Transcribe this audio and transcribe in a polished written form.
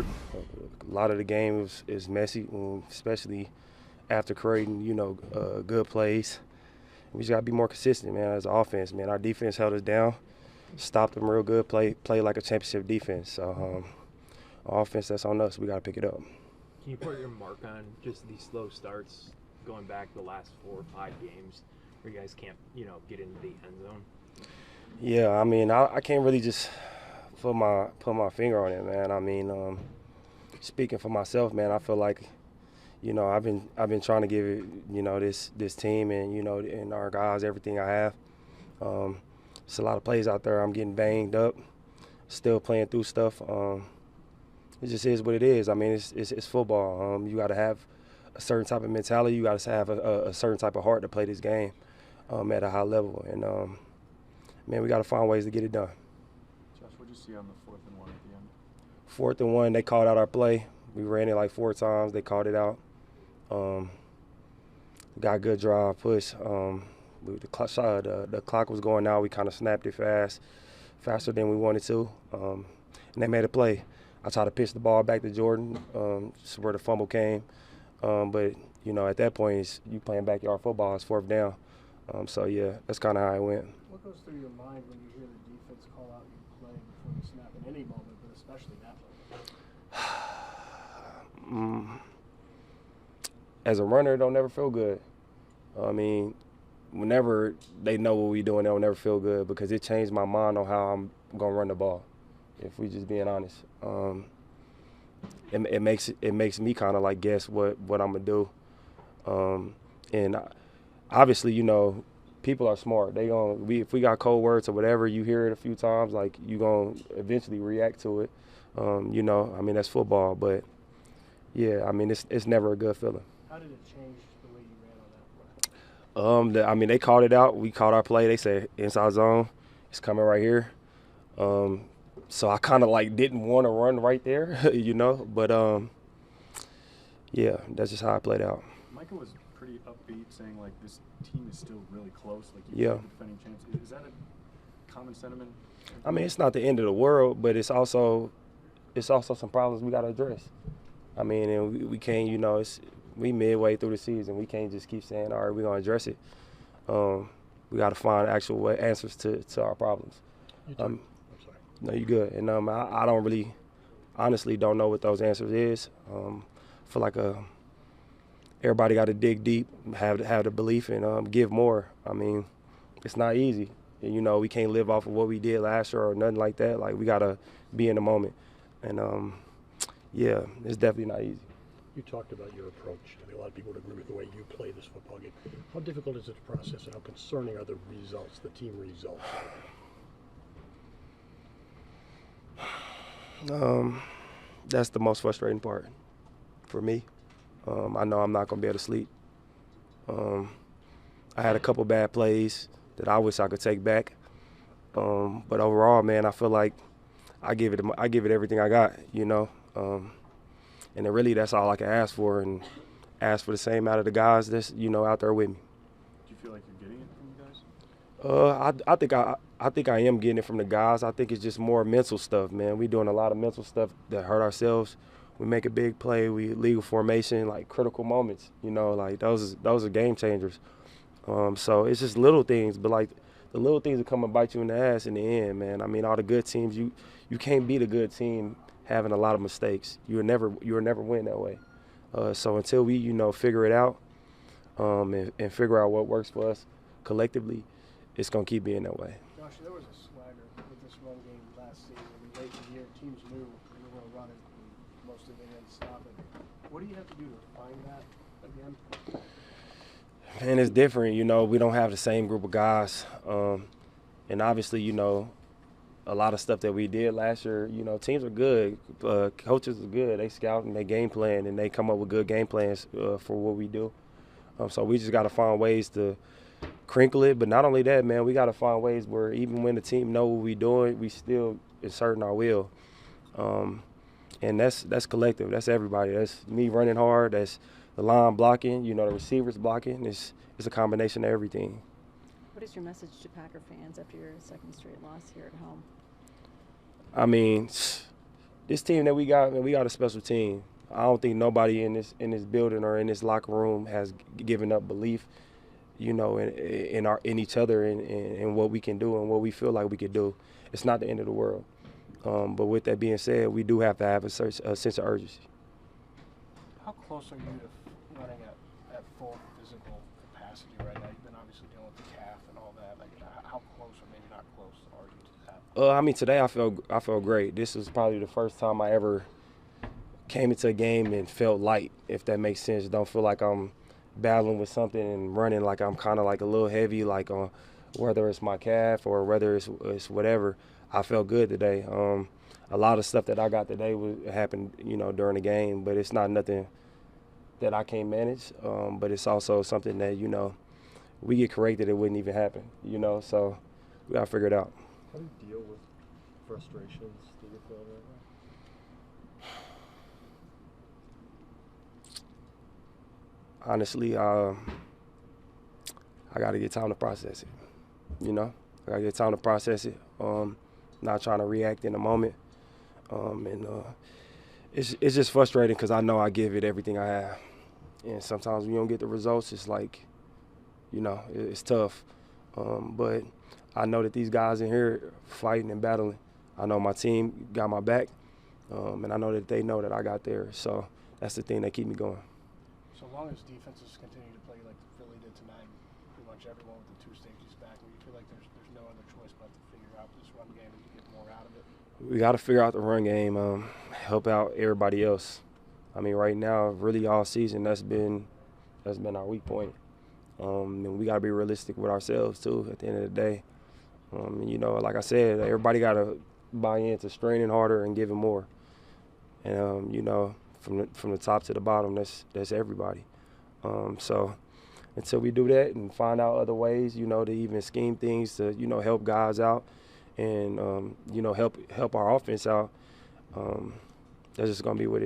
A lot of the game is messy, especially after creating, good plays. We just got to be more consistent, man, as an offense, man. Our defense held us down, stopped them real good, play like a championship defense. So offense, that's on us. We got to pick it up. Can you put your mark on just these slow starts going back the last 4 or 5 games where you guys can't, get into the end zone? Yeah, I mean, I can't really just put my finger on it, man. I mean, speaking for myself, man, I feel like, I've been trying to give it, this team and and our guys everything I have. It's a lot of plays out there. I'm getting banged up, still playing through stuff. It just is what it is. I mean, it's football. You got to have a certain type of mentality. You got to have a certain type of heart to play this game at a high level. And man, we got to find ways to get it done. Josh, what did you see on the 4th and 1 at the end? 4th and 1, they called out our play. We ran it like 4 times. They called it out. Got a good drive, push. The clock was going out. We kind of snapped it faster than we wanted to, and they made a play. I tried to pitch the ball back to Jordan, where the fumble came. But, at that point, you playing backyard football. It's 4th down. So, yeah, that's kind of how it went. What goes through your mind when you hear the defense call out your play before you snap at any moment, but especially that moment? As a runner, it don't never feel good. I mean, whenever they know what we're doing, they don't never feel good because it changed my mind on how I'm going to run the ball, if we just being honest. It makes me kind of like guess what I'm going to do. And obviously, people are smart. If we got cold words or whatever, you hear it a few times, like you going to eventually react to it. I mean, that's football. But, yeah, I mean, it's never a good feeling. How did it change the way you ran on that play? I mean, they called it out. We called our play. They said inside zone. It's coming right here. So I kind of like didn't want to run right there, But yeah, that's just how I played out. Micah was pretty upbeat, saying like this team is still really close. Like yeah, the defending champs. Is that a common sentiment? I mean, it's not the end of the world, but it's also some problems we got to address. I mean, and we can't, we midway through the season. We can't just keep saying, all right, we're going to address it. We got to find actual answers to our problems. I'm sorry. No, you're good. And I don't really, honestly, don't know what those answers is. I feel like everybody got to dig deep, have the belief, and give more. I mean, it's not easy. And, we can't live off of what we did last year or nothing like that. Like, we got to be in the moment. And, yeah, it's definitely not easy. You talked about your approach. I think a lot of people would agree with the way you play this football game. How difficult is it to process, and how concerning are the results, the team results? That's the most frustrating part for me. I know I'm not going to be able to sleep. I had a couple bad plays that I wish I could take back. But overall, man, I feel like I give it everything I got, and then really that's all I can ask for, and ask for the same out of the guys that's out there with me. Do you feel like you're getting it from you guys? I think I am getting it from the guys. I think it's just more mental stuff, man. We doing a lot of mental stuff that hurt ourselves. We make a big play, we legal formation, like critical moments, like those are game changers. So it's just little things, but like the little things that come and bite you in the ass in the end, man. I mean, all the good teams, you can't beat a good team having a lot of mistakes. You'll never win that way. So until we, figure it out and figure out what works for us collectively, it's going to keep being that way. Josh, there was a swagger with this run game last season. Late in the year, teams knew they were going to run it, and most of them didn't stop it. What do you have to do to find that again? Man, it's different. We don't have the same group of guys. And obviously, a lot of stuff that we did last year, teams are good. Coaches are good. They scout and they game plan, and they come up with good game plans for what we do. So we just got to find ways to crinkle it. But not only that, man, we got to find ways where even when the team know what we're doing, we still inserting our will. And that's collective. That's everybody. That's me running hard. That's the line blocking, the receivers blocking. It's a combination of everything. What is your message to Packer fans after your second straight loss here at home? I mean, this team that we got, man, we got a special team. I don't think nobody in this building or in this locker room has given up belief, you know, in each other and what we can do and what we feel like we could do. It's not the end of the world. But with that being said, we do have to have a sense of urgency. How close are you to running at full physical capacity right now? You've been obviously dealing with the calf and all that. Like, how close or maybe not close are you to that? I mean, today I felt great. This was probably the first time I ever came into a game and felt light, if that makes sense. Don't feel like I'm battling with something and running like I'm kind of like a little heavy, like on whether it's my calf or whether it's whatever. I felt good today. A lot of stuff that I got today happened, you know, during the game, but it's not nothing that I can't manage. But it's also something that, you know, we get corrected, it wouldn't even happen, you know. So we gotta figure it out. How do you deal with frustrations that you're feeling right now? Honestly, I got to get time to process it. You know, I got to get time to process it. Not trying to react in the moment. It's just frustrating because I know I give it everything I have. And sometimes when you don't get the results, it's like, you know, it's tough. But I know that these guys in here are fighting and battling. I know my team got my back, and I know that they know that I got theirs. So that's the thing that keep me going. So long as defenses continue to play like Philly did tonight, pretty much everyone with the two safeties back, you feel like there's no other choice but to figure out this run game and to get more out of it? We got to figure out the run game, help out everybody else. I mean, right now, really all season, that's been our weak point. And we got to be realistic with ourselves, too, at the end of the day. You know, like I said, everybody got to buy into straining harder and giving more. And, you know, from the top to the bottom, that's everybody. So until we do that and find out other ways, you know, to even scheme things to, you know, help guys out and, you know, help our offense out, that's just going to be what it is.